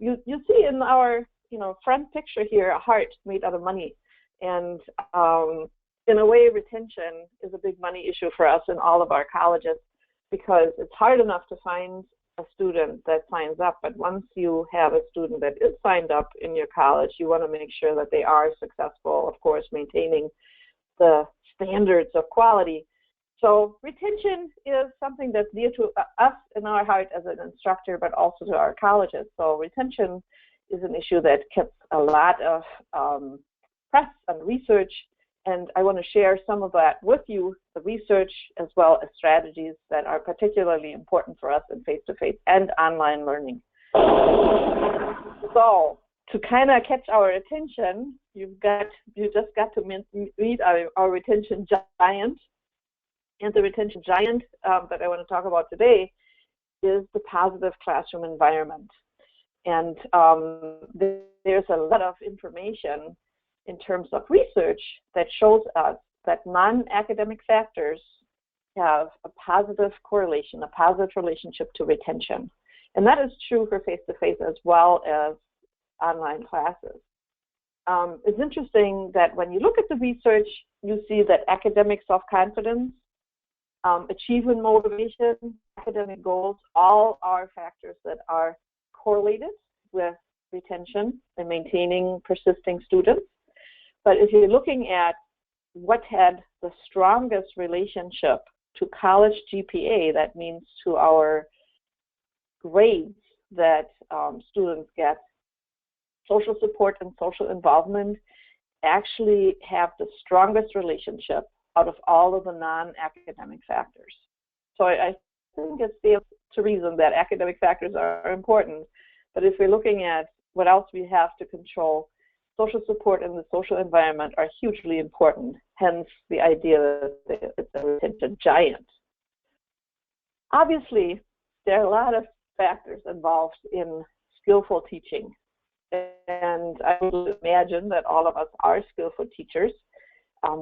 You see in our front picture here a heart made out of money, and in a way, retention is a big money issue for us in all of our colleges because it's hard enough to find a student that signs up, but once you have a student that is signed up in your college, you want to make sure that they are successful, of course, maintaining the standards of quality. So retention is something that's dear to us in our heart as an instructor, but also to our colleges. So retention is an issue that gets a lot of press and research, and I want to share some of that with you, the research as well as strategies that are particularly important for us in face-to-face and online learning. So to kind of catch our attention, you just got to meet our retention giant. And the retention giant that I want to talk about today is the positive classroom environment. And there's a lot of information in terms of research that shows us that non-academic factors have a positive correlation, a positive relationship to retention. And that is true for face-to-face as well as online classes. It's interesting that when you look at the research, you see that academic self-confidence, achievement motivation, academic goals, all are factors that are correlated with retention and maintaining persisting students. But if you're looking at what had the strongest relationship to college GPA, that means to our grades that students get, social support and social involvement actually have the strongest relationship out of all of the non-academic factors. So I think it stands to reason that academic factors are important, but if we're looking at what else we have to control, social support and the social environment are hugely important, hence the idea that it's a retention giant. Obviously, there are a lot of factors involved in skillful teaching, and I would imagine that all of us are skillful teachers.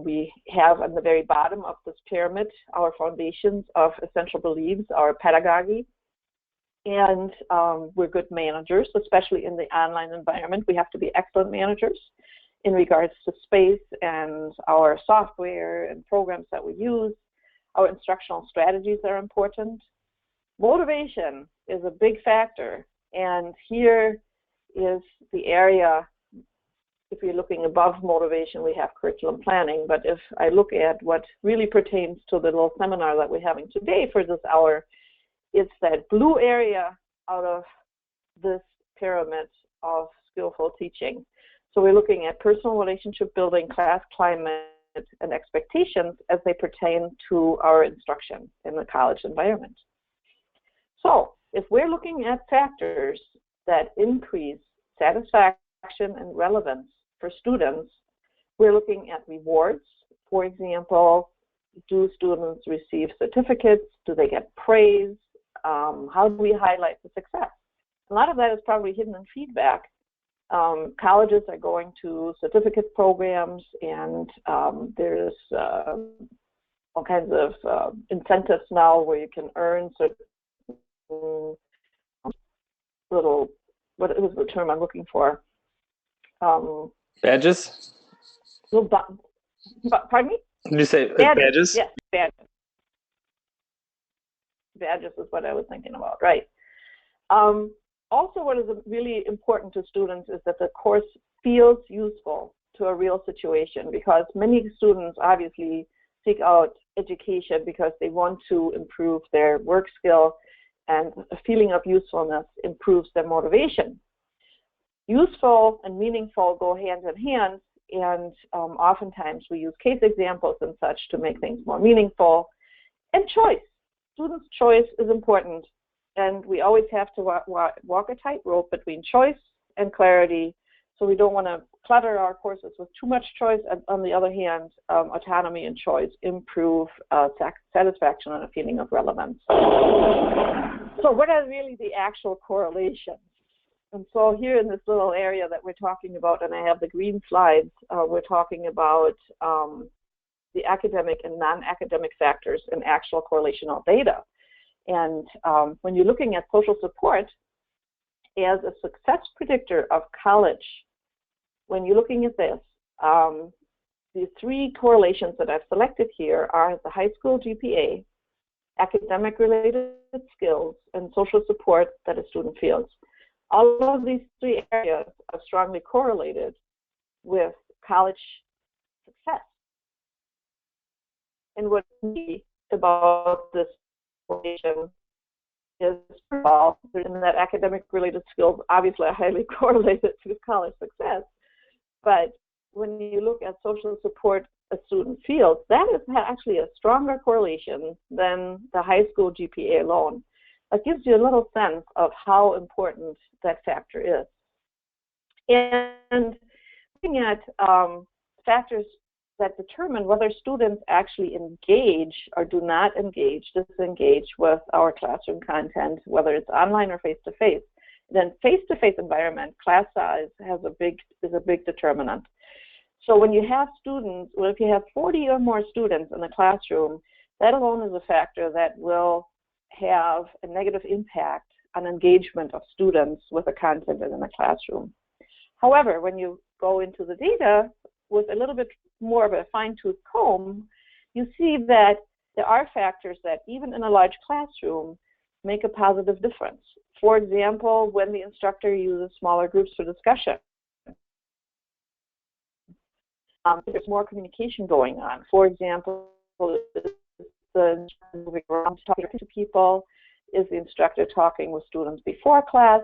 We have on the very bottom of this pyramid our foundations of essential beliefs, our pedagogy, and we're good managers, especially in the online environment. We have to be excellent managers in regards to space and our software and programs that we use. Our instructional strategies are important. Motivation is a big factor, and here is the area. If you're looking above motivation, we have curriculum planning, but if I look at what really pertains to the little seminar that we're having today for this hour, it's that blue area out of this pyramid of skillful teaching. So we're looking at personal relationship building, class climate, and expectations as they pertain to our instruction in the college environment. So if we're looking at factors that increase satisfaction and relevance for students, we're looking at rewards. For example, do students receive certificates? Do they get praise? How do we highlight the success? A lot of that is probably hidden in feedback. Colleges are going to certificate programs, and there's all kinds of incentives now where you can earn certain little, what is the term I'm looking for? Badges? Pardon me? Did you say badges? Yes, badges. Badges is what I was thinking about, right. Also, what is really important to students is that the course feels useful to a real situation, because many students obviously seek out education because they want to improve their work skill, and a feeling of usefulness improves their motivation. Useful and meaningful go hand in hand, and oftentimes we use case examples and such to make things more meaningful. And choice. Students' choice is important, and we always have to walk a tightrope between choice and clarity, so we don't want to clutter our courses with too much choice. And on the other hand, autonomy and choice improve satisfaction and a feeling of relevance. So what are really the actual correlations? And so here in this little area that we're talking about, and I have the green slides, we're talking about the academic and non-academic factors and actual correlational data. And when you're looking at social support, as a success predictor of college, when you're looking at this, the three correlations that I've selected here are the high school GPA, academic-related skills, and social support that a student feels. All of these three areas are strongly correlated with college success. And what's neat about this correlation is, first of all, in that academic-related skills obviously are highly correlated to college success. But when you look at social support a student feels, that is actually a stronger correlation than the high school GPA alone. That gives you a little sense of how important that factor is. And looking at factors that determine whether students actually engage or do not engage, disengage with our classroom content, whether it's online or face-to-face. Then face-to-face environment, class size is a big determinant. So when you have students, well, if you have 40 or more students in the classroom, that alone is a factor that will have a negative impact on engagement of students with the content in the classroom. However, when you go into the data with a little bit more of a fine-tooth comb, you see that there are factors that even in a large classroom make a positive difference. For example, when the instructor uses smaller groups for discussion, there's more communication going on. For example, the moving around talking to people, is the instructor talking with students before class?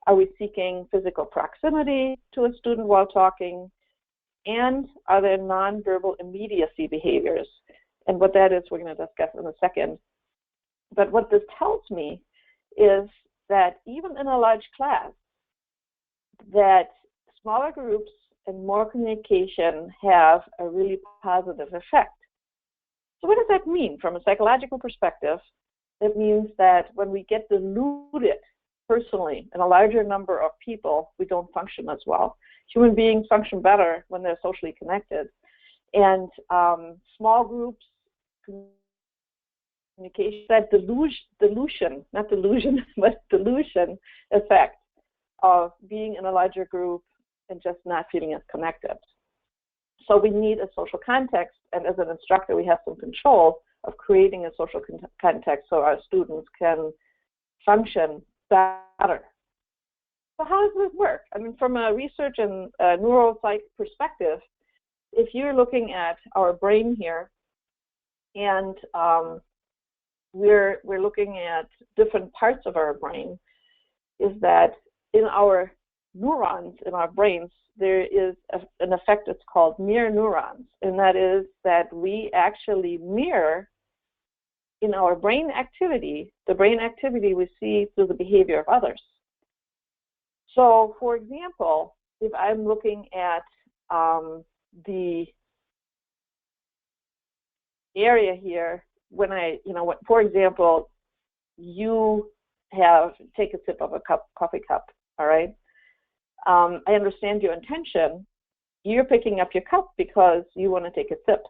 Are we seeking physical proximity to a student while talking? And are there nonverbal immediacy behaviors? And what that is, we're going to discuss in a second. But what this tells me is that even in a large class, that smaller groups and more communication have a really positive effect. So what does that mean? From a psychological perspective, it means that when we get deluded personally in a larger number of people, we don't function as well. Human beings function better when they're socially connected. And small groups, communication, that delusion, not delusion, but delusion effect of being in a larger group and just not feeling as connected. So we need a social context, and as an instructor, we have some control of creating a social context so our students can function better. So how does this work? I mean, from a research and neuropsych perspective, if you're looking at our brain here, and we're looking at different parts of our brain, is that in our neurons in our brains, there is an effect that's called mirror neurons, and that is that we actually mirror in our brain activity, the brain activity we see through the behavior of others. So, for example, if I'm looking at the area here, when for example, you take a sip of a coffee cup, all right? I understand your intention. You're picking up your cup because you want to take a sip.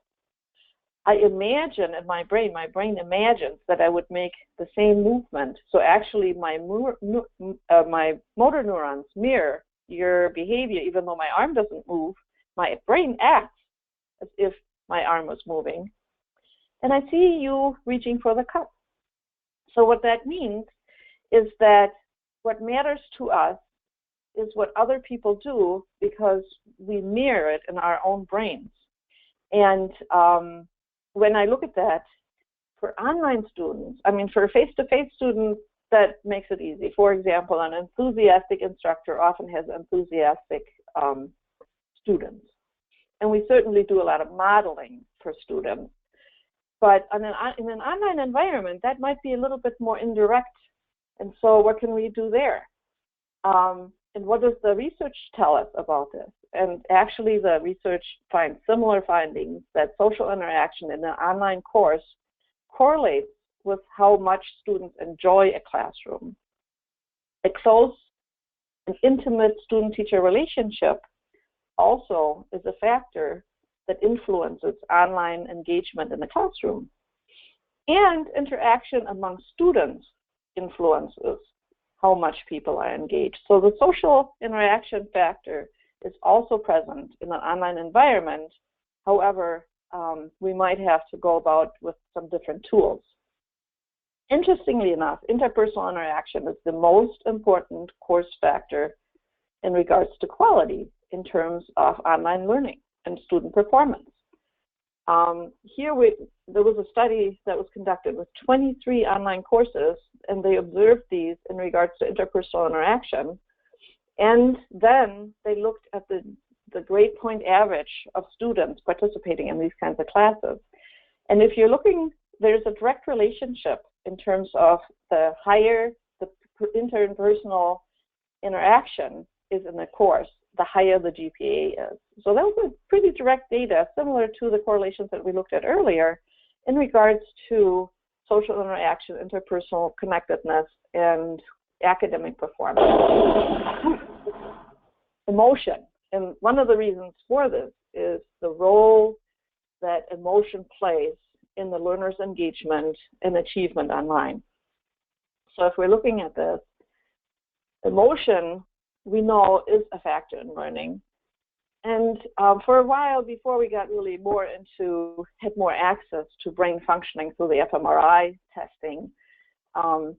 I imagine in my brain imagines that I would make the same movement. So actually my motor neurons mirror your behavior. Even though my arm doesn't move, my brain acts as if my arm was moving. And I see you reaching for the cup. So what that means is that what matters to us is what other people do because we mirror it in our own brains. And when I look at that, for online students, I mean, for a face-to-face student, that makes it easy. For example, an enthusiastic instructor often has enthusiastic students. And we certainly do a lot of modeling for students. But in an online environment, that might be a little bit more indirect. And so what can we do there? And what does the research tell us about this? And actually, the research finds similar findings that social interaction in an online course correlates with how much students enjoy a classroom. A close and intimate student-teacher relationship also is a factor that influences online engagement in the classroom. And interaction among students influences how much people are engaged. So the social interaction factor is also present in an online environment. However, we might have to go about with some different tools. Interestingly enough, interpersonal interaction is the most important course factor in regards to quality in terms of online learning and student performance. There was a study that was conducted with 23 online courses, and they observed these in regards to interpersonal interaction. And then they looked at the grade point average of students participating in these kinds of classes. And if you're looking, there's a direct relationship in terms of the higher the interpersonal interaction is in the course, the higher the GPA is. So those are pretty direct data, similar to the correlations that we looked at earlier in regards to social interaction, interpersonal connectedness, and academic performance. Emotion. And one of the reasons for this is the role that emotion plays in the learner's engagement and achievement online. So if we're looking at this, emotion, we know, is a factor in learning. And for a while, before we got really had more access to brain functioning through the fMRI testing, a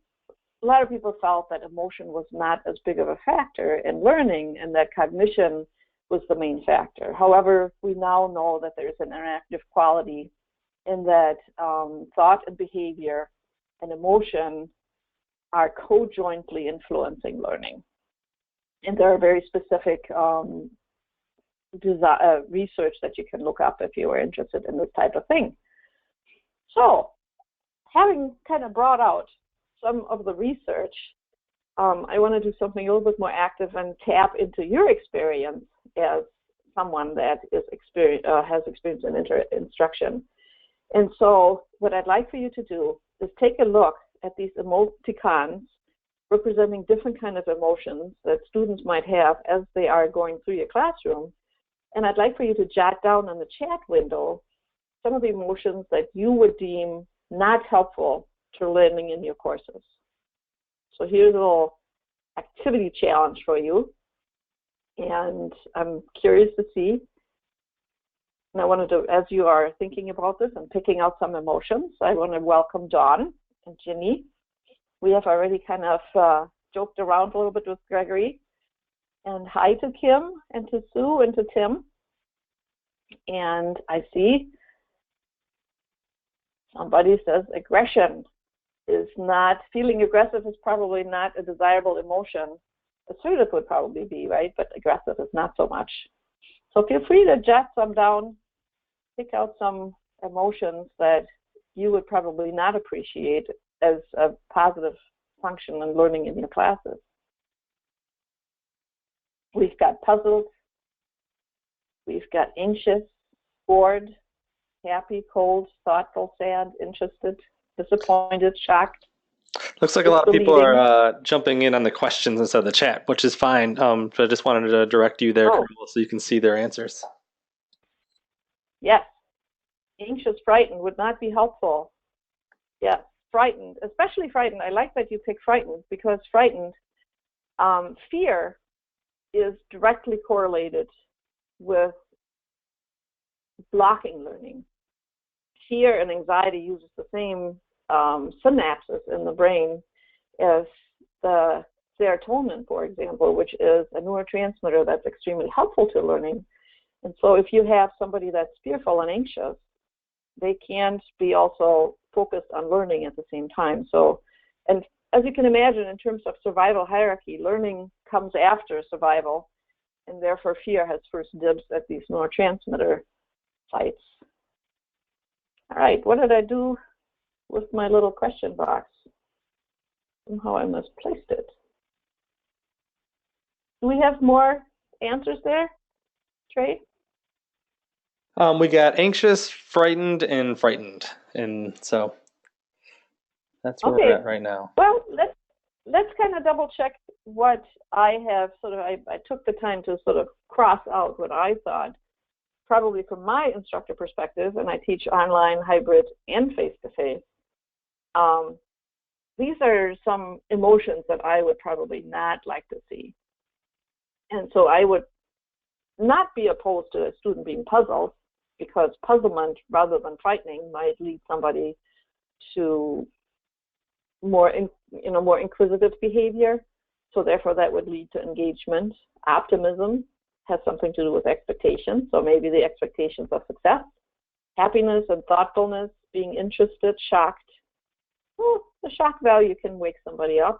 lot of people felt that emotion was not as big of a factor in learning and that cognition was the main factor. However, we now know that there's an interactive quality in that thought and behavior and emotion are co-jointly influencing learning. And there are very specific research that you can look up if you are interested in this type of thing. So, having kind of brought out some of the research, I want to do something a little bit more active and tap into your experience as someone that has experience in instruction. And so what I'd like for you to do is take a look at these emoticons representing different kinds of emotions that students might have as they are going through your classroom. And I'd like for you to jot down in the chat window some of the emotions that you would deem not helpful to learning in your courses. So here's a little activity challenge for you. And I'm curious to see, and I wanted to, as you are thinking about this and picking out some emotions, I want to welcome Dawn and Ginny. We have already kind of joked around a little bit with Gregory. And hi to Kim and to Sue and to Tim. And I see somebody says aggression is not, feeling aggressive is probably not a desirable emotion. Assertive would probably be, right? But aggressive is not so much. So feel free to jot some down, pick out some emotions that you would probably not appreciate as a positive function in learning in your classes. We've got puzzled, we've got anxious, bored, happy, cold, thoughtful, sad, interested, disappointed, shocked. Looks like a lot of people are jumping in on the questions instead of the chat, which is fine. But I just wanted to direct you there, Carol, so you can see their answers. Yes. Anxious, frightened would not be helpful. Yes. Frightened, especially frightened. I like that you pick frightened because frightened, fear is directly correlated with blocking learning. Fear and anxiety uses the same synapses in the brain as the serotonin, for example, which is a neurotransmitter that's extremely helpful to learning. And so if you have somebody that's fearful and anxious, they can't be also focused on learning at the same time. So, and as you can imagine, in terms of survival hierarchy, learning comes after survival, and therefore fear has first dibs at these neurotransmitter sites. All right, what did I do with my little question box? Somehow I misplaced it. Do we have more answers there, Trey? We got anxious, frightened, and frightened, and so that's where we're at right now. Well, let's kind of double check what I have I took the time to sort of cross out what I thought, probably from my instructor perspective, and I teach online, hybrid, and face-to-face. these are some emotions that I would probably not like to see. And so I would not be opposed to a student being puzzled, because puzzlement rather than frightening might lead somebody to more inquisitive behavior. So therefore that would lead to engagement. Optimism has something to do with expectations. So maybe the expectations of success. Happiness and thoughtfulness, being interested, shocked. Well, the shock value can wake somebody up.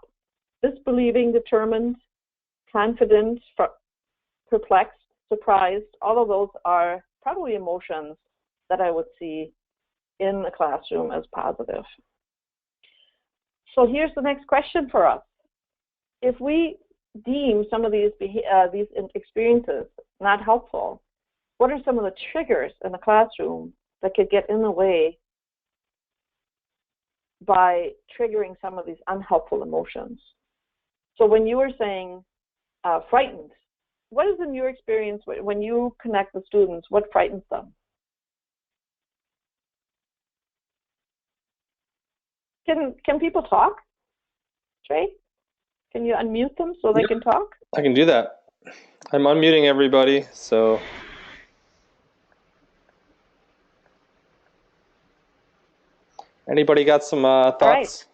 Disbelieving, determined, confident, perplexed, surprised. All of those are probably emotions that I would see in the classroom as positive. So here's the next question for us. If we deem some of these experiences not helpful, what are some of the triggers in the classroom that could get in the way by triggering some of these unhelpful emotions? So when you were saying frightened, what is in your experience when you connect with students, what frightens them? Can people talk? Trey, can you unmute them so they can talk? I can do that. I'm unmuting everybody, so. Anybody got some thoughts? All right.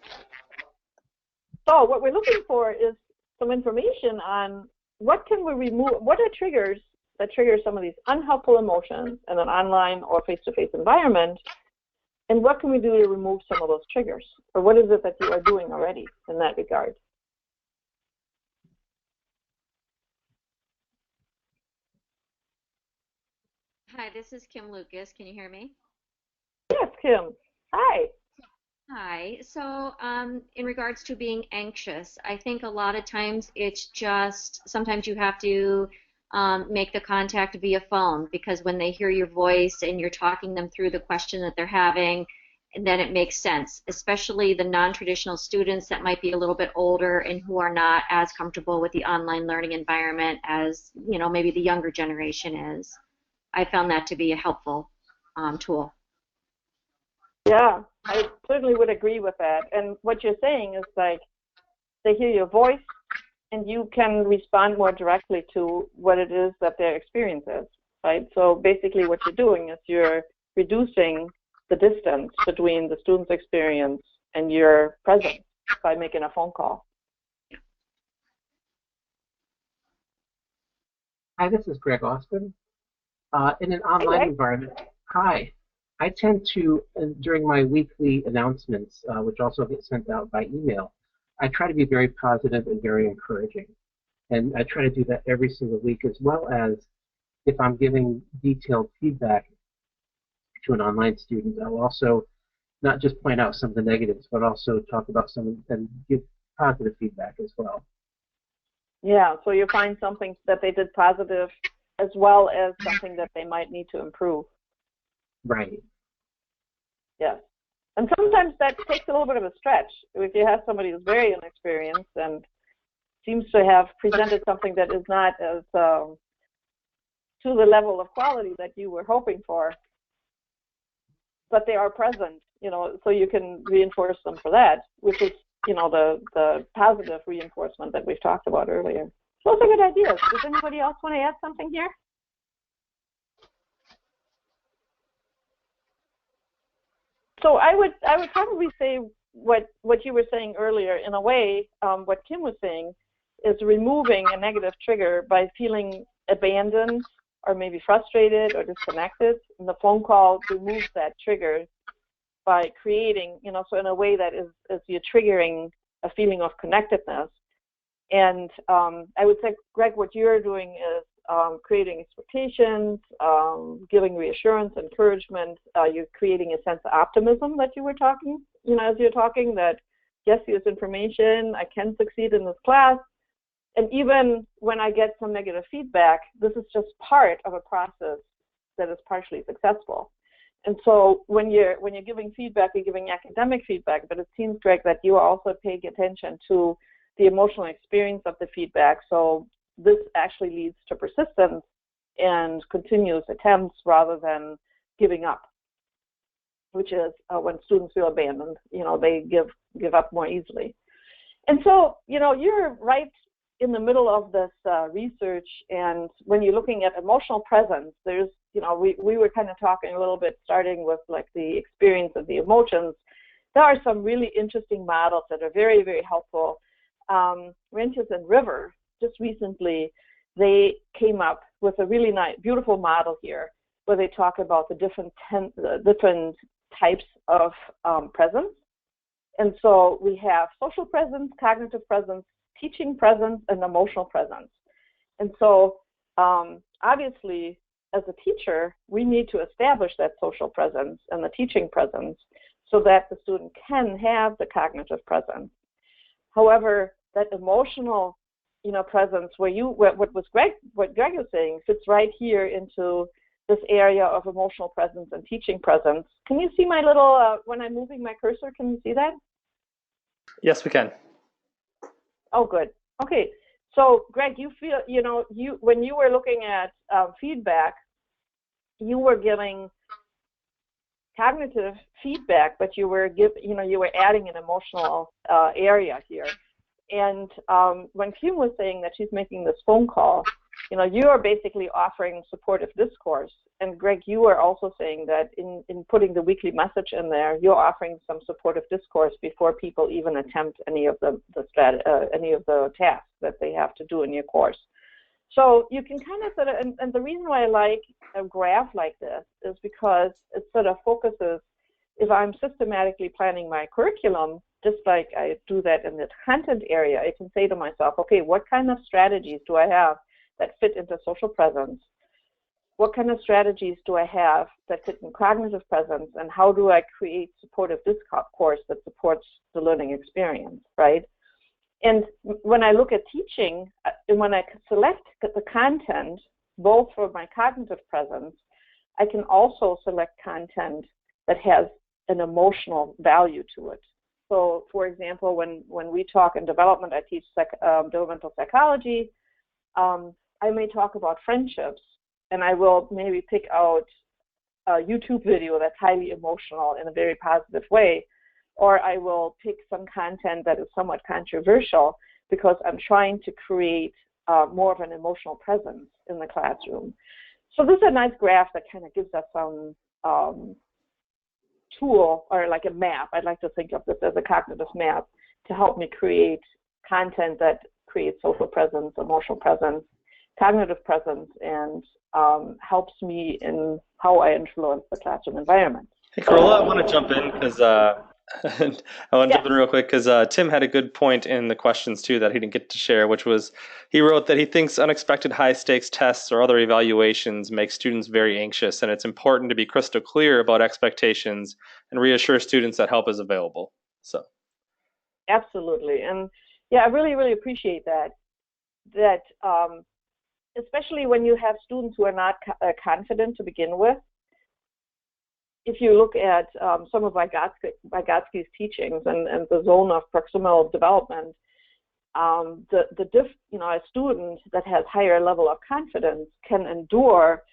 So what we're looking for is some information on what can we remove, what are triggers that trigger some of these unhelpful emotions in an online or face-to-face environment, and what can we do to remove some of those triggers? Or what is it that you are doing already in that regard? Hi, this is Kim Lucas. Can you hear me? Yes, Kim. Hi. Hi. So, in regards to being anxious, I think a lot of times it's just sometimes you have to make the contact via phone, because when they hear your voice and you're talking them through the question that they're having, and then it makes sense, especially the non-traditional students that might be a little bit older and who are not as comfortable with the online learning environment as, maybe the younger generation is. I found that to be a helpful tool. Yeah, I certainly would agree with that. And what you're saying is like they hear your voice and you can respond more directly to what it is that their experience is, right? So basically what you're doing is you're reducing the distance between the student's experience and your presence by making a phone call. Hi, this is Greg Austin. In an online environment, hi. I tend to, during my weekly announcements, which also get sent out by email, I try to be very positive and very encouraging. And I try to do that every single week, as well as if I'm giving detailed feedback to an online student, I'll also not just point out some of the negatives, but also talk about some and give positive feedback as well. Yeah, so you find something that they did positive as well as something that they might need to improve. Right. Yes. And sometimes that takes a little bit of a stretch. If you have somebody who's very inexperienced and seems to have presented something that is not as to the level of quality that you were hoping for, but they are present, so you can reinforce them for that, which is, the positive reinforcement that we've talked about earlier. Those are good ideas. Does anybody else want to add something here? So I would probably say what you were saying earlier, in a way, what Kim was saying is removing a negative trigger by feeling abandoned or maybe frustrated or disconnected. And the phone call removes that trigger by creating, so in a way that is you're triggering a feeling of connectedness. And I would say, Greg, what you're doing is creating expectations, giving reassurance, encouragement. You're creating a sense of optimism that you were talking, as you're talking, that yes, here's information, I can succeed in this class. And even when I get some negative feedback, this is just part of a process that is partially successful. And so when you're giving feedback, you're giving academic feedback, but it seems, Greg, that you are also paying attention to the emotional experience of the feedback. So this actually leads to persistence and continuous attempts rather than giving up. which is when students feel abandoned, they give up more easily. And so, you're right in the middle of this research, and when you're looking at emotional presence, there's, we were kind of talking a little bit, starting with like the experience of the emotions. There are some really interesting models that are very, very helpful. Renches and River, just recently, they came up with a really nice, beautiful model here, where they talk about the different types of presence. And so we have social presence, cognitive presence, teaching presence, and emotional presence. And so obviously, as a teacher, we need to establish that social presence and the teaching presence so that the student can have the cognitive presence. However, that emotional, presence, what Greg was saying, fits right here into this area of emotional presence and teaching presence. Can you see my little, when I'm moving my cursor, can you see that? Yes, we can. Oh, good. Okay. So, Greg, you feel, when you were looking at feedback, you were giving cognitive feedback, but you were adding an emotional area here. And when Kim was saying that she's making this phone call, you are basically offering supportive discourse. And Greg, you are also saying that in putting the weekly message in there, you're offering some supportive discourse before people even attempt any of the tasks that they have to do in your course. So you can kind of sort of, and the reason why I like a graph like this is because it sort of focuses, if I'm systematically planning my curriculum, just like I do that in the content area, I can say to myself, okay, what kind of strategies do I have that fit into social presence? What kind of strategies do I have that fit in cognitive presence? And how do I create supportive discourse that supports the learning experience, right? And when I look at teaching, and when I select the content, both for my cognitive presence, I can also select content that has an emotional value to it. So, for example, when we talk in development, I teach developmental psychology, I may talk about friendships, and I will maybe pick out a YouTube video that's highly emotional in a very positive way, or I will pick some content that is somewhat controversial because I'm trying to create more of an emotional presence in the classroom. So this is a nice graph that kind of gives us some tool, or like a map. I'd like to think of this as a cognitive map to help me create content that creates social presence, emotional presence, cognitive presence, and helps me in how I influence the classroom environment. Hey, Carola, I want to jump in because jump in real quick because Tim had a good point in the questions too that he didn't get to share, which was he wrote that he thinks unexpected high stakes tests or other evaluations make students very anxious, and it's important to be crystal clear about expectations and reassure students that help is available. So, absolutely, and yeah, I really, really appreciate that. Especially when you have students who are not confident to begin with. If you look at some of Vygotsky's teachings and the zone of proximal development, a student that has higher level of confidence can endure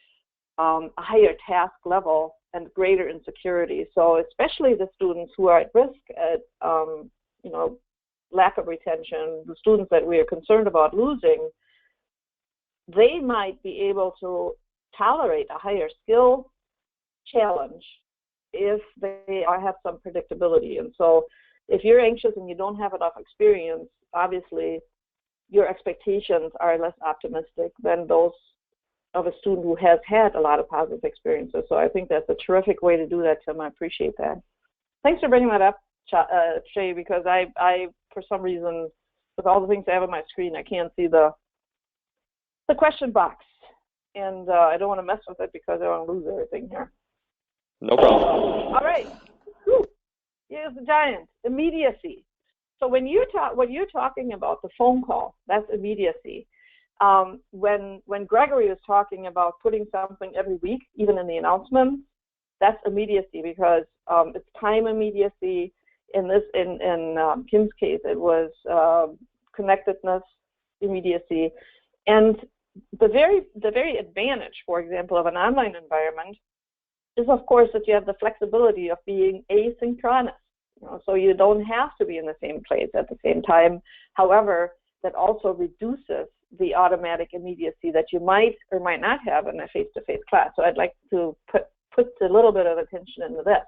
a higher task level and greater insecurity. So especially the students who are at risk at lack of retention, the students that we are concerned about losing, they might be able to tolerate a higher skill challenge if they have some predictability. And so if you're anxious and you don't have enough experience, obviously your expectations are less optimistic than those of a student who has had a lot of positive experiences. So I think that's a terrific way to do that, Tim. I appreciate that. Thanks for bringing that up, Shay, because I for some reason, with all the things I have on my screen, I can't see the question box, and I don't want to mess with it because I don't want to lose everything here. No problem. All right. Whew. Here's the giant, immediacy. So when you're talking about the phone call, that's immediacy. When Gregory was talking about putting something every week, even in the announcements, that's immediacy because it's time immediacy. In Kim's case, it was connectedness immediacy, and the very advantage, for example, of an online environment is, of course, that you have the flexibility of being asynchronous. So you don't have to be in the same place at the same time. However, that also reduces the automatic immediacy that you might or might not have in a face-to-face class. So I'd like to put a little bit of attention into this.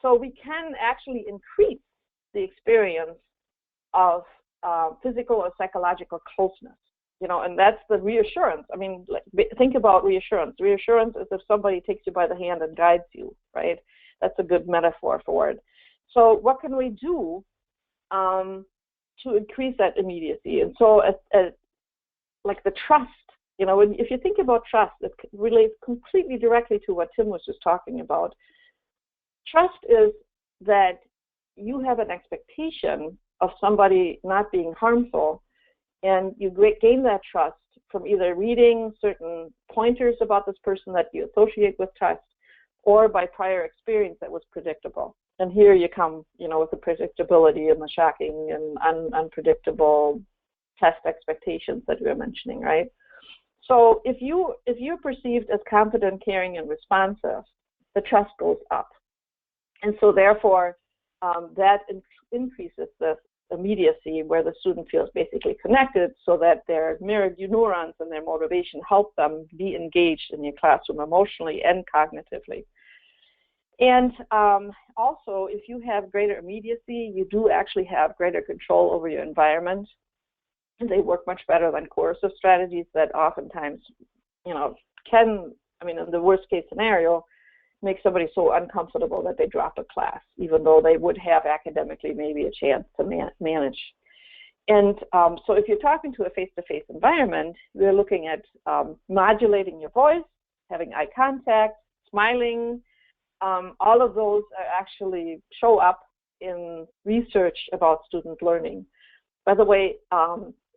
So we can actually increase the experience of physical or psychological closeness, and that's the reassurance. I mean, think about reassurance. Reassurance is if somebody takes you by the hand and guides you, right? That's a good metaphor for it. So what can we do to increase that immediacy? And so like the trust, if you think about trust, it relates completely directly to what Tim was just talking about. Trust is that you have an expectation of somebody not being harmful, and you gain that trust from either reading certain pointers about this person that you associate with trust, or by prior experience that was predictable. And here you come, with the predictability and the shocking and unpredictable test expectations that we were mentioning, right? So if you're perceived as confident, caring, and responsive, the trust goes up. And so therefore, that increases the immediacy where the student feels basically connected, so that their mirrored neurons and their motivation help them be engaged in your classroom emotionally and cognitively. And also, if you have greater immediacy, you do actually have greater control over your environment, and they work much better than coercive strategies that oftentimes, can, in the worst case scenario, make somebody so uncomfortable that they drop a class, even though they would have academically maybe a chance to manage. And so if you're talking to a face-to-face environment, we're looking at modulating your voice, having eye contact, smiling. All of those actually show up in research about student learning. By the way,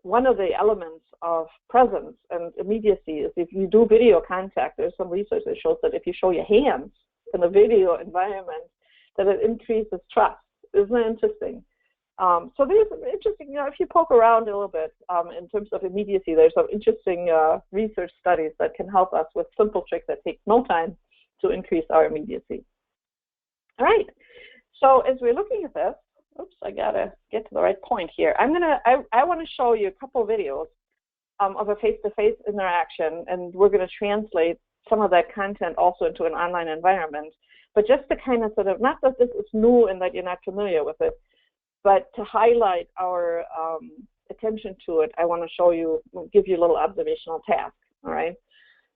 one of the elements of presence and immediacy is if you do video contact, there's some research that shows that if you show your hands in a video environment, that it increases trust. Isn't that interesting? So there's interesting, if you poke around a little bit in terms of immediacy, there's some interesting research studies that can help us with simple tricks that take no time to increase our immediacy. All right, so as we're looking at this, oops, I gotta get to the right point here. I want to show you a couple videos of a face-to-face interaction, and we're going to translate some of that content also into an online environment. But just to kind of not that this is new and that you're not familiar with it, but to highlight our attention to it, I want to give you a little observational task. All right.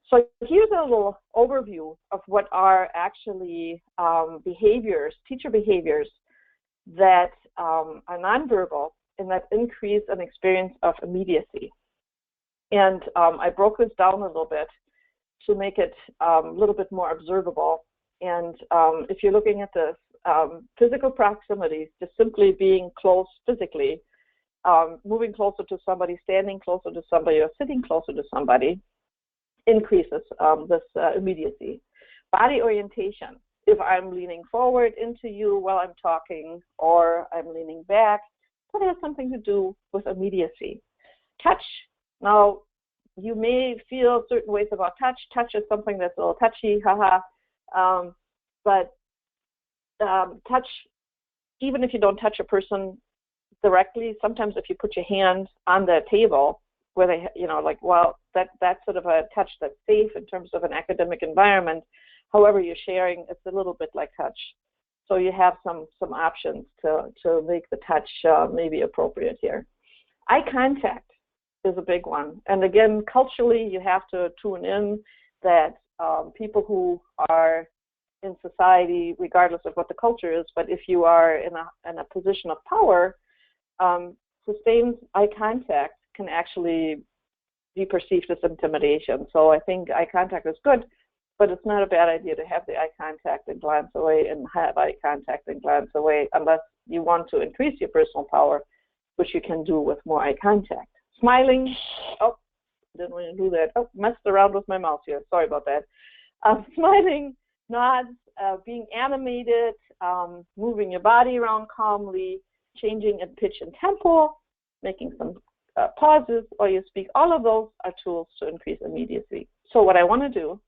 So here's a little overview of what are actually behaviors, teacher behaviors, that are nonverbal and that increase an experience of immediacy. And I broke this down a little bit to make it a little bit more observable. And if you're looking at this, physical proximity, just simply being close physically, moving closer to somebody, standing closer to somebody, or sitting closer to somebody, increases this immediacy. Body orientation. If I'm leaning forward into you while I'm talking, or I'm leaning back, that has something to do with immediacy. Touch. Now, you may feel certain ways about touch. Touch is something that's a little touchy, but touch, even if you don't touch a person directly, sometimes if you put your hand on the table where they, that's sort of a touch that's safe in terms of an academic environment. However you're sharing, it's a little bit like touch. So you have some options to make the touch maybe appropriate here. Eye contact is a big one. And again, culturally, you have to tune in that people who are in society, regardless of what the culture is, but if you are in a position of power, sustained eye contact can actually be perceived as intimidation. So I think eye contact is good, but it's not a bad idea to have the eye contact and glance away, and have eye contact and glance away, unless you want to increase your personal power, which you can do with more eye contact. Smiling, oh, didn't want to do that. Oh, messed around with my mouse here. Sorry about that. Smiling, nods, being animated, moving your body around calmly, changing in pitch and tempo, making some pauses, or you speak. All of those are tools to increase immediacy. So what I want to do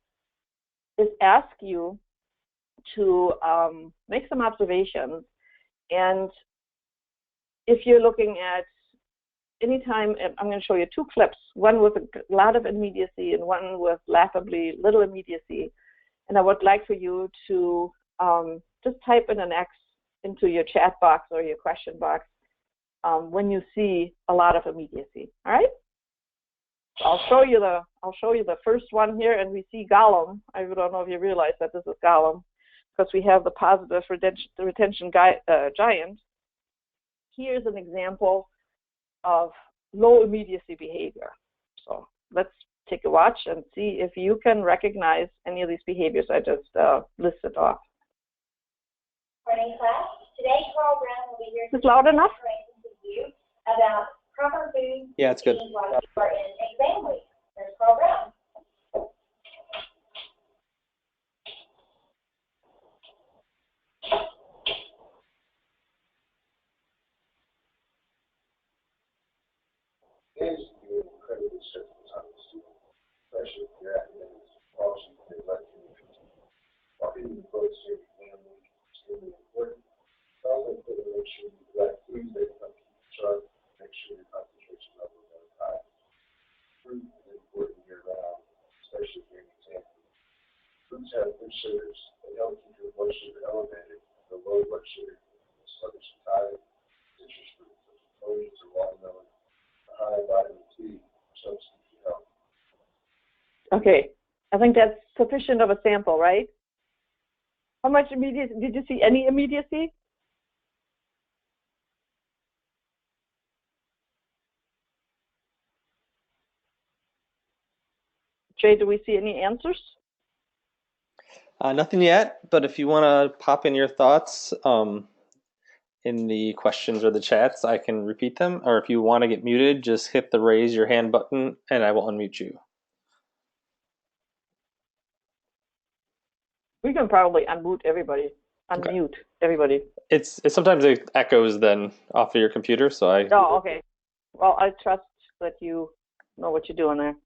is ask you to make some observations. And if you're looking at anytime, I'm going to show you two clips, one with a lot of immediacy and one with laughably little immediacy. And I would like for you to just type in an X into your chat box or your question box when you see a lot of immediacy. All right? I'll show you the first one here, and we see Gollum. I don't know if you realize that this is Gollum, because we have the positive retention giant. Here's an example of low immediacy behavior. So let's take a watch and see if you can recognize any of these behaviors I just listed off. Morning class. Today Carl Brown will be here Is it loud enough? with you about proper food Yeah, it's good. to eat while you are in exam week. There's Carl Brown. Is you incredibly stressful times, especially if your academics function is like while reading books your family is extremely important. It's also important to make sure you like foods that help keep you sharp, make sure your concentration levels are high. Fruit is important year round, especially during exams. Fruits have good sugars that help keep your blood sugar elevated. The low blood sugar, sluggish and tired, citrus fruits such as oranges or watermelon. High vitamin C, helps keep you healthy. Okay, I think that's sufficient of a sample, right? How much immediacy? Did you see any immediacy? Jay, do we see any answers? Nothing yet, but if you want to pop in your thoughts in the questions or the chats, I can repeat them. Or if you want to get muted, just hit the raise your hand button and I will unmute you. We can probably unmute everybody. Unmute everybody. It's sometimes it echoes then off of your computer, so I. Oh, okay. Well, I trust that you know what you're doing there.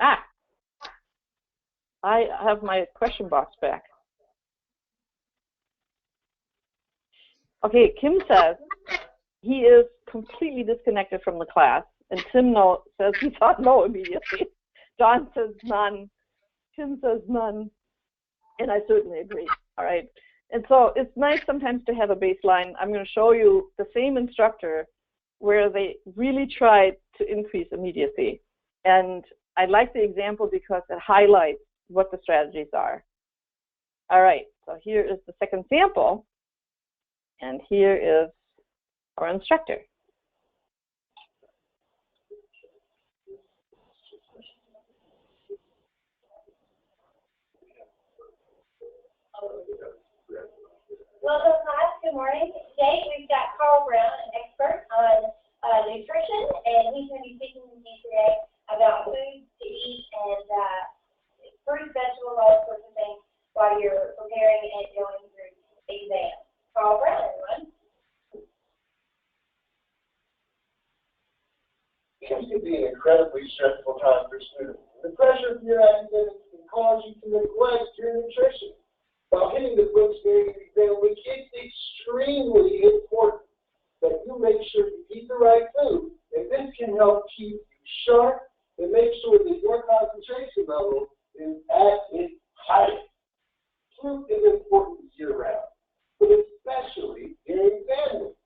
Ah, I have my question box back. Okay, Kim says he is completely disconnected from the class, and Tim says he thought no immediately. John says none. Tim says none, and I certainly agree. All right, and so it's nice sometimes to have a baseline. I'm going to show you the same instructor where they really tried to increase immediacy, and I like the example because it highlights what the strategies are. All right, so here is the second sample, and here is our instructor. Welcome class. Good morning. Today we've got Carl Brown, an expert on nutrition, and he's going to be speaking to you today about foods to eat and fruits, vegetables, all sorts of things while you're preparing and going through exams. Carl Brown, everyone. It can be an incredibly stressful time for students. The pressure of your academics can cause you to neglect your nutrition. While hitting the books during your exam week, it's extremely important that you make sure you eat the right food, and this can help keep you sharp and make sure that your concentration level is at its highest. Fruit is important year-round, but especially during exam week.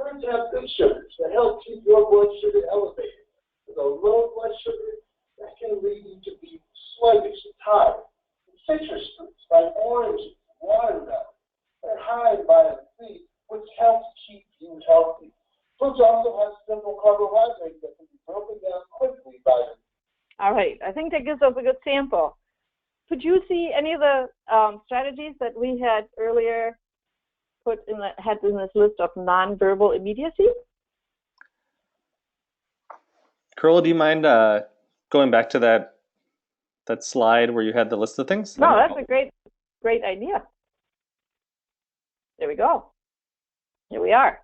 Fruits have good sugars that help keep your blood sugar elevated. With a low blood sugar, that can lead you to be sluggish and tired. Citrus fruits like oranges, watermelon, they're high in vitamin C, which helps keep you healthy. Fruits also have simple carbohydrates that can be broken down quickly by them. All right, I think that gives us a good sample. Could you see any of the strategies that we had earlier had in this list of nonverbal immediacy? Carla, do you mind going back to that slide where you had the list of things? No, that's a great idea. There we go. Here we are.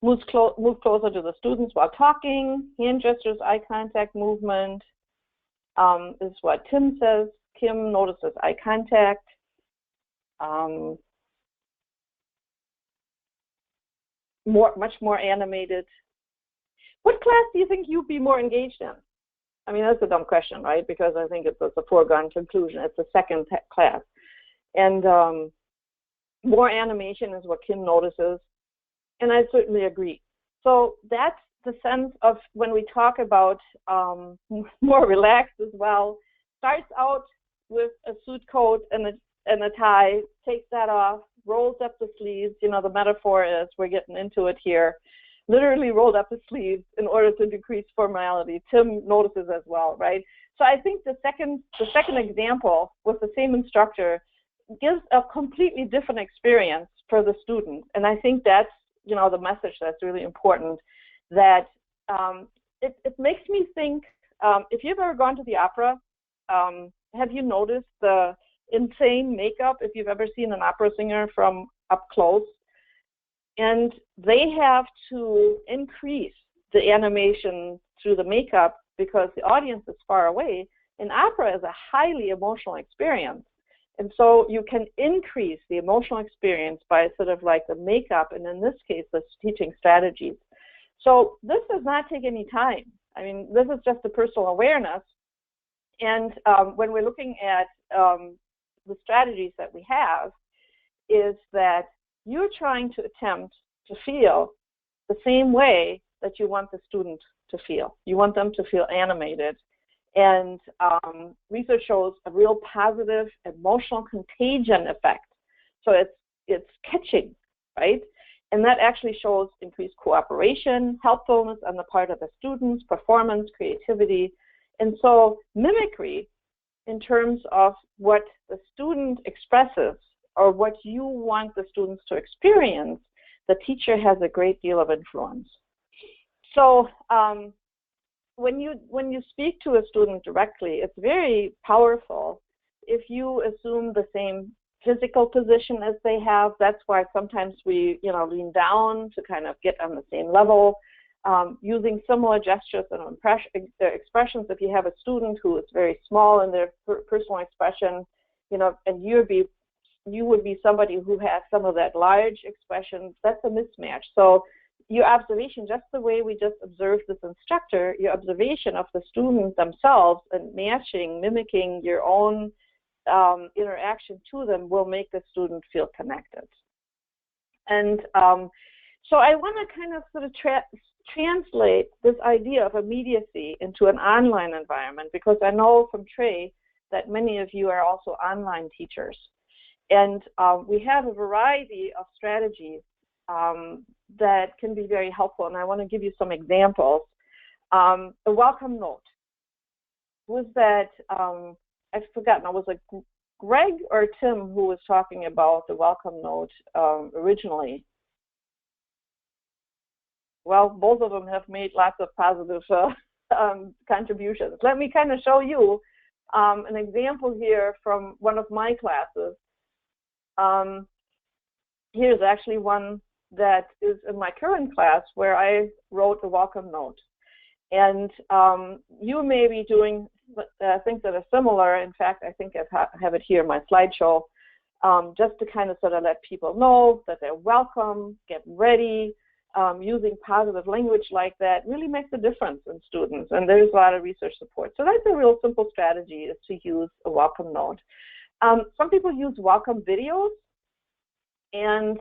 Move closer to the students while talking. Hand gestures, eye contact, movement. This is what Tim says. Kim notices eye contact. Much more animated. What class do you think you'd be more engaged in? I mean, that's a dumb question, right? Because I think it's a foregone conclusion. It's the second class. And more animation is what Kim notices. And I certainly agree. So that's the sense of when we talk about more relaxed as well. Starts out with a suit coat and a tie, takes that off, rolls up the sleeves. You know, the metaphor is, we're getting into it here, literally rolled up the sleeves in order to decrease formality. Tim notices as well, right? So I think the second example with the same instructor gives a completely different experience for the student. And I think that's, you know, the message that's really important, that it makes me think, if you've ever gone to the opera, have you noticed the insane makeup if you've ever seen an opera singer from up close? And they have to increase the animation through the makeup because the audience is far away. And opera is a highly emotional experience. And so you can increase the emotional experience by sort of like the makeup, and in this case, the teaching strategies. So this does not take any time. I mean, this is just a personal awareness. And when we're looking at the strategies that we have, is that you're trying to attempt to feel the same way that you want the student to feel. You want them to feel animated. And research shows a real positive emotional contagion effect. So it's catching, right? And that actually shows increased cooperation, helpfulness on the part of the students, performance, creativity. And so mimicry, in terms of what the student expresses or what you want the students to experience, the teacher has a great deal of influence. So when you speak to a student directly, it's very powerful if you assume the same physical position as they have. That's why sometimes we, lean down to kind of get on the same level, using similar gestures and expressions. If you have a student who is very small in their personal expression, and you would be somebody who has some of that large expression, that's a mismatch. So your observation, just the way we just observed this instructor, your observation of the students themselves and mimicking your own interaction to them will make the student feel connected. And so I want to kind of sort of translate this idea of immediacy into an online environment, because I know from Trey that many of you are also online teachers. And we have a variety of strategies that can be very helpful, and I want to give you some examples. A welcome note. Was that, I've forgotten, was it Greg or Tim who was talking about the welcome note originally? Well, both of them have made lots of positive contributions. Let me kind of show you an example here from one of my classes. Here's actually one that is in my current class where I wrote a welcome note. And you may be doing things that are similar. In fact, I think I have it here in my slideshow, just to kind of sort of let people know that they're welcome, get ready. Using positive language like that really makes a difference in students, and there's a lot of research support. So that's a real simple strategy, is to use a welcome note. Some people use welcome videos, and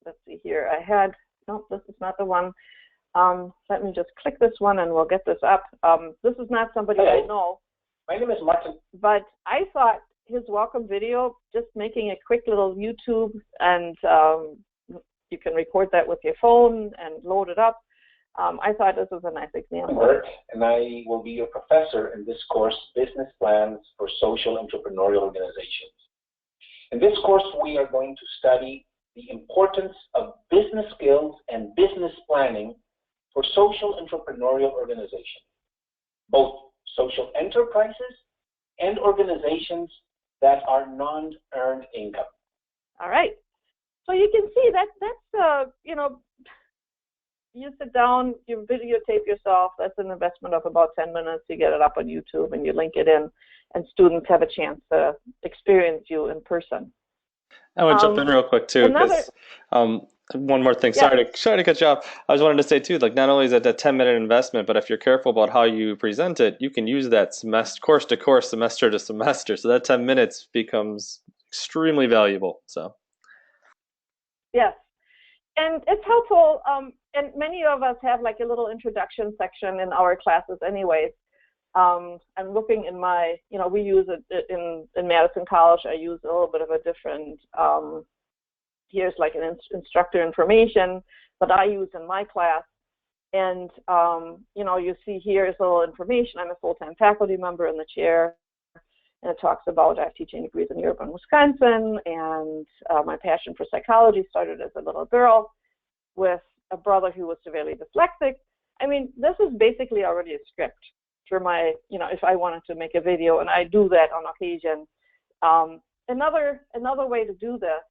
let's see here, this is not the one. Let me just click this one and we'll get this up. This is not somebody I know. My name is Martin. But I thought his welcome video, just making a quick little YouTube, and you can record that with your phone and load it up. I thought this was a nice example. Bert, and I will be your professor in this course, Business Plans for Social Entrepreneurial Organizations. In this course, we are going to study the importance of business skills and business planning for social entrepreneurial organizations, both social enterprises and organizations that are non-earned income. All right. So you can see that's you know, you sit down, you videotape yourself. That's an investment of about 10 minutes. You get it up on YouTube and you link it in, and students have a chance to experience you in person. I want to jump in real quick too, because one more thing. Yeah. Sorry to cut you off. I was wanting to say too, like not only is it a 10-minute investment, but if you're careful about how you present it, you can use that course to course, semester to semester. So that 10 minutes becomes extremely valuable. So. Yes, and it's helpful. And many of us have like a little introduction section in our classes, anyways. I'm looking in my, you know, we use it in Madison College. I use a little bit of a different, here's like an instructor information that I use in my class. And, you know, you see here is a little information. I'm a full-time faculty member in the chair. And it talks about I have teaching degrees in Europe and Wisconsin. And my passion for psychology started as a little girl with a brother who was severely dyslexic. I mean, this is basically already a script for my, you know, if I wanted to make a video, and I do that on occasion. Another way to do this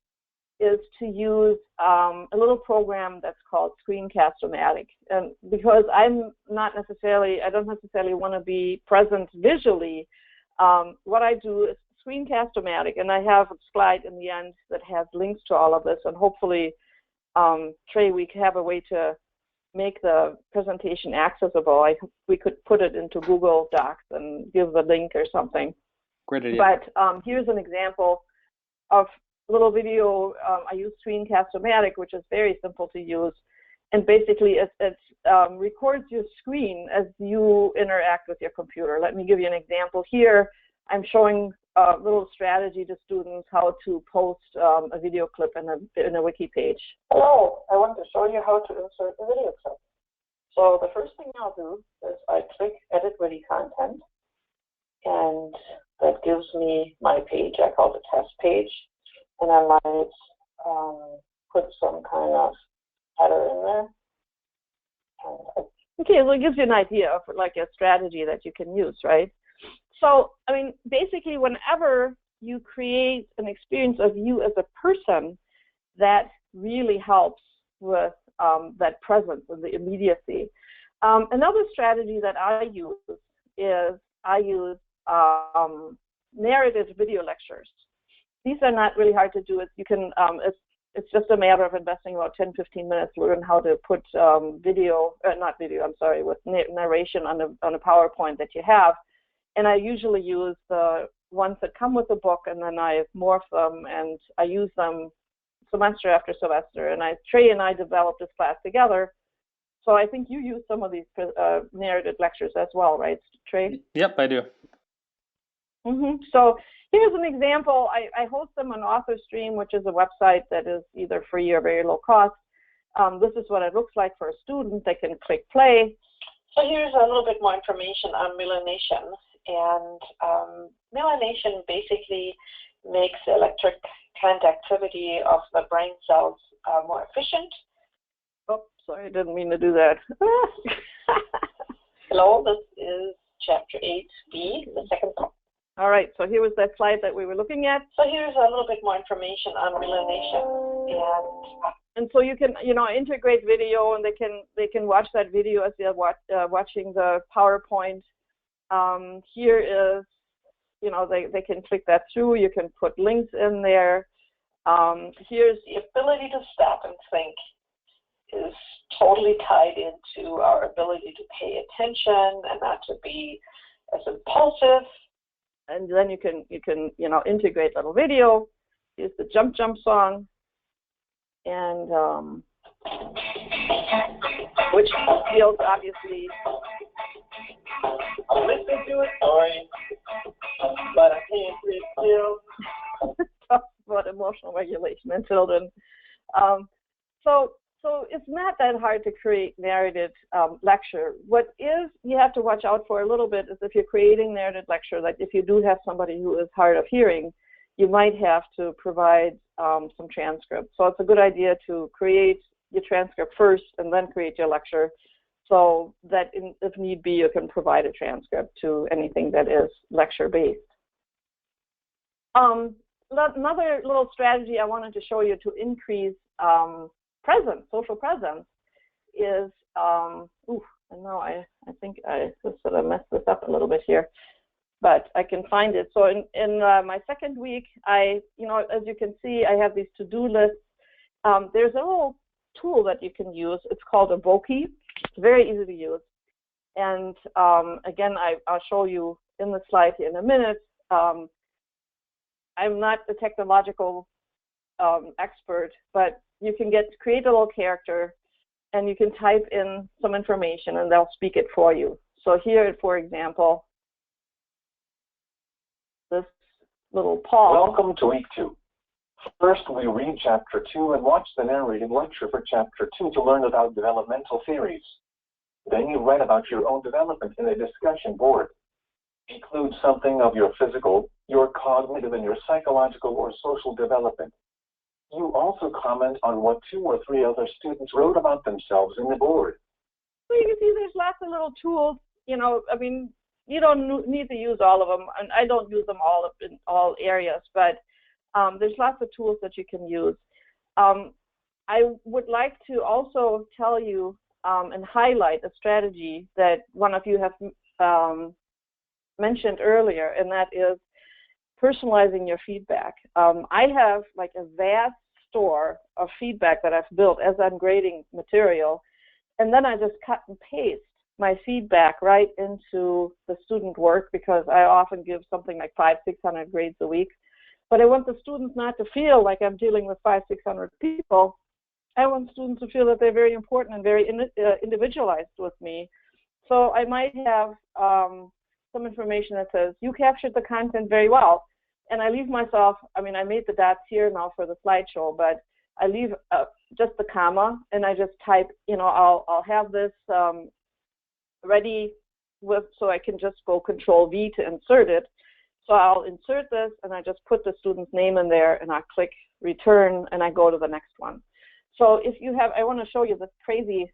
is to use a little program that's called Screencast-O-Matic. And because I don't necessarily want to be present visually, what I do is Screencast-O-Matic, and I have a slide in the end that has links to all of this, and hopefully, Trey, we have a way to make the presentation accessible. We could put it into Google Docs and give the link or something. Great idea. But here's an example of a little video. I use Screencast-O-Matic, which is very simple to use. And basically, it records your screen as you interact with your computer. Let me give you an example here. I'm showing a little strategy to students how to post a video clip in a wiki page. Hello, I want to show you how to insert a video clip. So the first thing I'll do is I click Edit Wiki Content, and that gives me my page. I call it the test page, and I might put some kind of header in there. Okay, well, it gives you an idea of like a strategy that you can use, right? So, I mean, basically, whenever you create an experience of you as a person, that really helps with that presence and the immediacy. Another strategy that I use is I use narrated video lectures. These are not really hard to do. You can, it's just a matter of investing about 10-15 minutes to learn how to put with narration on a PowerPoint that you have. And I usually use the ones that come with the book, and then I morph them, and I use them semester after semester. And Trey and I developed this class together. So I think you use some of these narrated lectures as well, right, Trey? Yep, I do. So here's an example. I host them on AuthorStream, which is a website that is either free or very low cost. This is what it looks like for a student. They can click play. So here's a little bit more information on myelination. And myelination basically makes the electric conductivity of the brain cells more efficient. Oh, sorry, I didn't mean to do that. Hello, this is Chapter 8B, the second part. All right, so here was that slide that we were looking at. So here's a little bit more information on myelination. And so you can, integrate video, and they can watch that video as they're watching the PowerPoint. Here is, they can click that through. You can put links in there. Here's the ability to stop and think is totally tied into our ability to pay attention and not to be as impulsive. And then you can integrate little video. Here's the Jump Jump song, and which feels obviously. I'm listening to it, sorry, but I can't sit still. Talks about emotional regulation in children. So it's not that hard to create narrated lecture. What you have to watch out for a little bit is if you're creating narrated lecture, like if you do have somebody who is hard of hearing, you might have to provide some transcript. So it's a good idea to create your transcript first and then create your lecture, so that if need be, you can provide a transcript to anything that is lecture-based. another little strategy I wanted to show you to increase social presence is, and now I think I just sort of messed this up a little bit here, but I can find it. So in my second week, as you can see, I have these to-do lists. There's a little tool that you can use. It's called a Voki. It's very easy to use. And again, I'll show you in the slide here in a minute. I'm not a technological expert, but you can create a little character, and you can type in some information, and they'll speak it for you. So here, for example, this little Paul. Welcome to week 2. First, we read chapter 2 and watch the narrated lecture for chapter 2 to learn about developmental theories. Then you write about your own development in a discussion board. Include something of your physical, your cognitive, and your psychological or social development. You also comment on what 2 or 3 other students wrote about themselves in the board. So you can see there's lots of little tools. I mean, you don't need to use all of them, and I don't use them all in all areas, but there's lots of tools that you can use. I would like to also tell you and highlight a strategy that one of you have mentioned earlier, and that is personalizing your feedback. I have like a vast store of feedback that I've built as I'm grading material, and then I just cut and paste my feedback right into the student work, because I often give something like 500-600 grades a week. But I want the students not to feel like I'm dealing with 500-600 people. I want students to feel that they're very important and very individualized with me. So I might have some information that says, you captured the content very well. And I leave myself, I made the dots here now for the slideshow, but I leave just the comma, and I just type, I'll have this ready so I can just go Control V to insert it. So I'll insert this, and I just put the student's name in there, and I click return, and I go to the next one. So if you have, I want to show you this crazy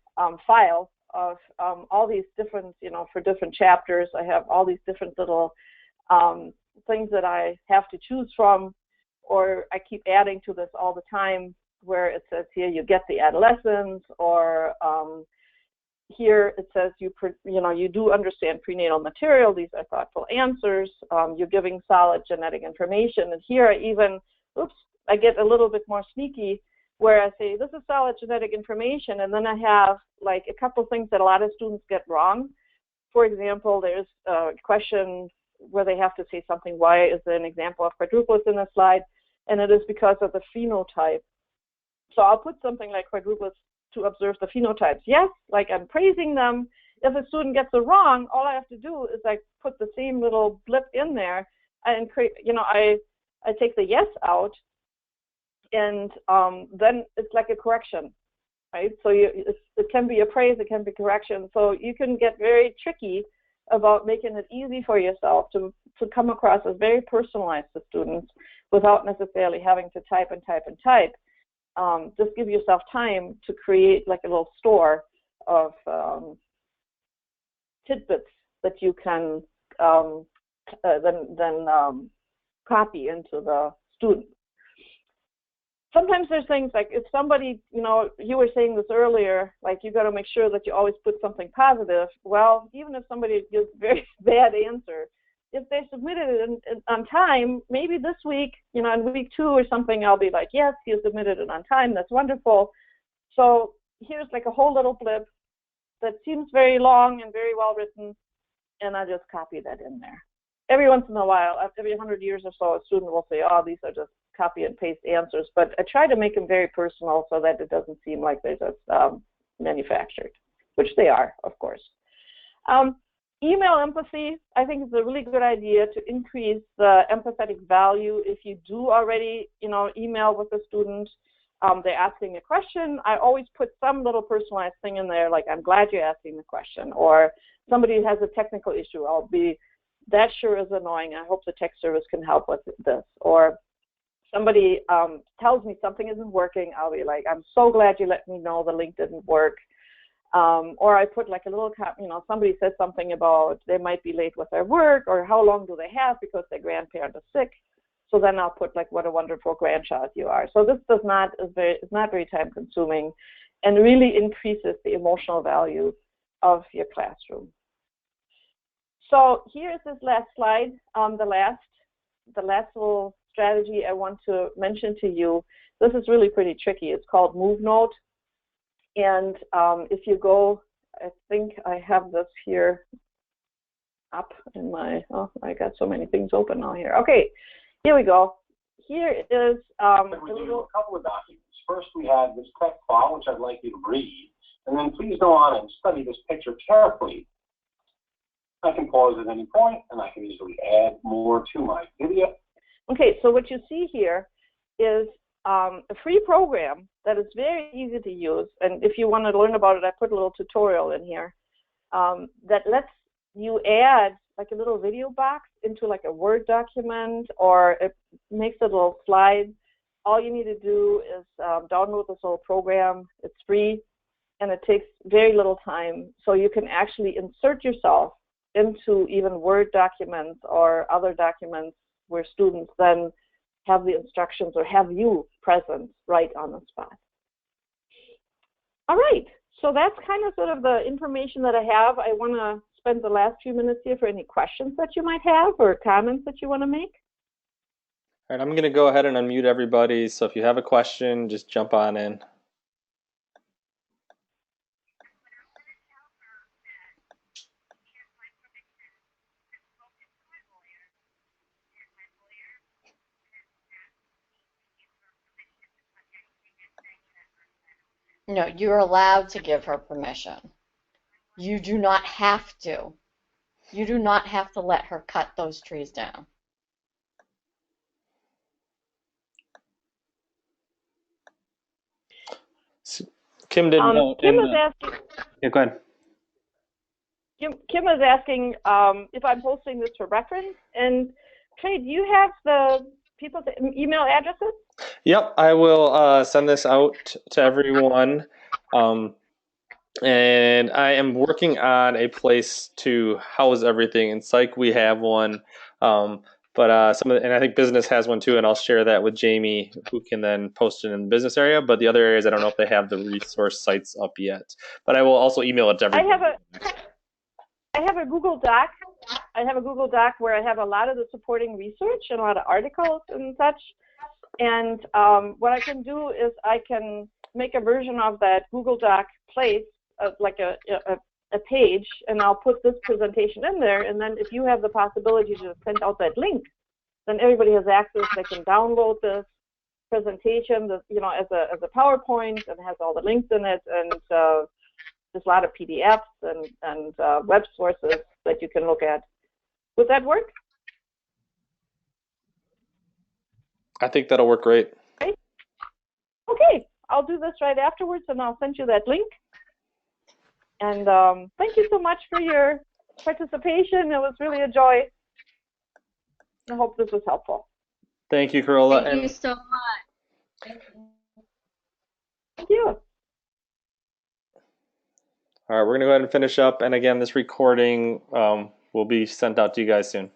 file of all these different, for different chapters. I have all these different little things that I have to choose from, or I keep adding to this all the time, where it says here you get the adolescents, or here it says you do understand prenatal material. These are thoughtful answers. You're giving solid genetic information. And here I get a little bit more sneaky, where I say this is solid genetic information, and then I have like a couple things that a lot of students get wrong. For example, there's a question where they have to say something. Why is there an example of quadruplets in the slide? And it is because of the phenotype. So I'll put something like quadruplets to observe the phenotypes. Yes, like I'm praising them. If a student gets it wrong, all I have to do is like put the same little blip in there and create, I take the yes out, and then it's like a correction, right? So it can be a praise, it can be correction. So you can get very tricky about making it easy for yourself to come across as very personalized to students without necessarily having to type and type and type. Just give yourself time to create like a little store of tidbits that you can then copy into the student. Sometimes there's things like if somebody, you were saying this earlier, like you got to make sure that you always put something positive. Well, even if somebody gives a very bad answer, if they submitted it on time, maybe this week, in week 2 or something, I'll be like, yes, you submitted it on time. That's wonderful. So here's like a whole little blip that seems very long and very well written, and I just copy that in there. Every once in a while, every 100 years or so, a student will say, oh, these are just copy and paste answers. But I try to make them very personal so that it doesn't seem like they're just manufactured, which they are, of course. Email empathy, I think is a really good idea to increase the empathetic value. If you do already, email with the student, they're asking a question, I always put some little personalized thing in there, like, I'm glad you're asking the question, or somebody has a technical issue, I'll be, that sure is annoying, I hope the tech service can help with this, or somebody tells me something isn't working, I'll be like, I'm so glad you let me know the link didn't work. Or I put like a little, somebody says something about they might be late with their work, or how long do they have because their grandparent is sick. So then I'll put like, what a wonderful grandchild you are. So this is not very time consuming, and really increases the emotional value of your classroom. So here's this last slide. The last little strategy I want to mention to you. This is really pretty tricky. It's called MoveNote. And if you go, I think I have this here up in my, oh, I got so many things open now here. Okay, here we go. Here is a couple of documents. First, we have this text file, which I'd like you to read, and then please go on and study this picture carefully. I can pause at any point, and I can easily add more to my video. Okay, so what you see here is a free program that is very easy to use, and if you want to learn about it, I put a little tutorial in here that lets you add like a little video box into like a Word document, or it makes a little slide. All you need to do is download this whole program. It's free, and it takes very little time, so you can actually insert yourself into even Word documents or other documents where students then have the instructions or have you present right on the spot. All right, so that's kind of sort of the information that I have. I want to spend the last few minutes here for any questions that you might have or comments that you want to make. All right, I'm going to go ahead and unmute everybody. So if you have a question, just jump on in. No, you're allowed to give her permission. You do not have to. You do not have to let her cut those trees down. Kim didn't know. Kim is asking. Yeah, go ahead. Kim is asking if I'm posting this for reference. And Trey, do you have the people's email addresses? Yep, I will send this out to everyone. And I am working on a place to house everything. In Psych, we have one. But and I think business has one too, and I'll share that with Jamie, who can then post it in the business area. But the other areas, I don't know if they have the resource sites up yet. But I will also email it to everybody. I have a Google Doc. I have a Google Doc where I have a lot of the supporting research and a lot of articles and such. And what I can do is I can make a version of that Google Doc place, like a page, and I'll put this presentation in there. And then if you have the possibility to send out that link, then everybody has access. They can download this presentation, as a PowerPoint, and has all the links in it, and there's a lot of PDFs and web sources that you can look at. Would that work? I think that'll work great. Okay, I'll do this right afterwards, and I'll send you that link. And thank you so much for your participation. It was really a joy. I hope this was helpful. Thank you, Carola. Thank you so much. Thank you. All right, we're going to go ahead and finish up. And again, this recording will be sent out to you guys soon.